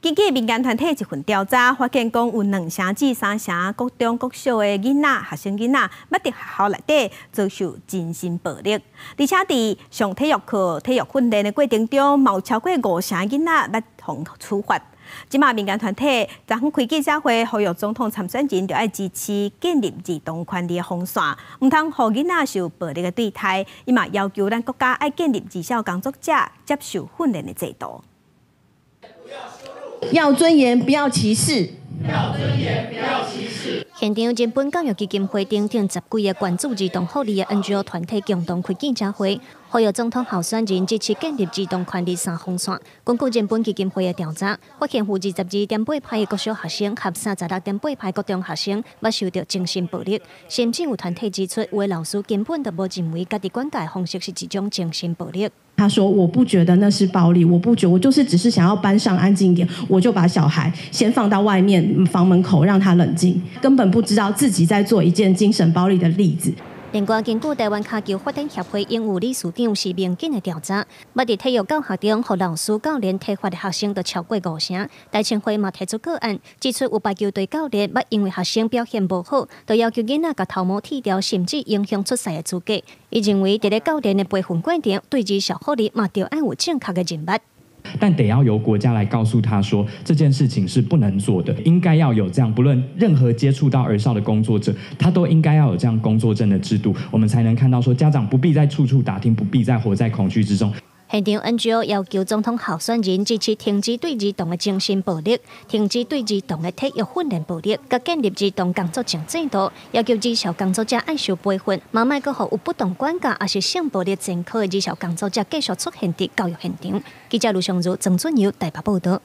根据民间团体一份调查，发现讲有2成至3成国中国小的囡仔、学生囡仔，捌伫学校内底遭受精神暴力，而且伫上体育课、体育训练的过程中，有超过5成囡仔捌互处罚。即马民间团体昨昏开记者会，呼吁总统参选人就要支持建立儿童权利的防线，唔通互囡仔受暴力的对待。伊嘛要求咱国家要建立儿少工作者接受训练的制度。要尊严，不要歧视。要尊严，不要歧视。现场日本教育基金会等10几个关注儿童福利的 NGO 团体共同开记者会，呼吁总统候选人支持建立儿童权利3防线。根据日本基金会的调查，发现有22.8%的国小学生和36.8%国中学生捌受到精神暴力，甚至有团体指出，有的老师根本就无认为家己管教的方式是一种精神暴力。他说：“我不觉得那是暴力，我就是只是想要班上安静一点，我就把小孩先放到外面房门口，让他冷静，根本不知道自己在做一件精神暴力的例子。”另外，根据台湾卡球发展协会应有理事长施明景的调查，捌伫体育教学中，互老师、教练体罚的学生就超过5成。台青会嘛提出个案，指出有排球队教练捌因为学生表现无好，就要求囡仔甲头毛剃掉，甚至影响出赛的资格。伊认为，伫咧教练的培训过程，对于小福利嘛，就要有正确的认识。但得要由国家来告诉他说这件事情是不能做的，应该要有这样，不论任何接触到儿少的工作者，他都应该要有这样工作证的制度，我们才能看到说家长不必再处处打听，不必再活在恐惧之中。现场 NGO 要求总统候选人支持停止对儿童的精神暴力，停止对儿童的体育训练暴力，甲建立儿童工作证制度，要求儿少工作者爱受培训，嘛莫阁互有不当管教也是性暴力前科的儿少工作者继续出现伫教育现场。记者卢尚如、曾俊尧台北报道。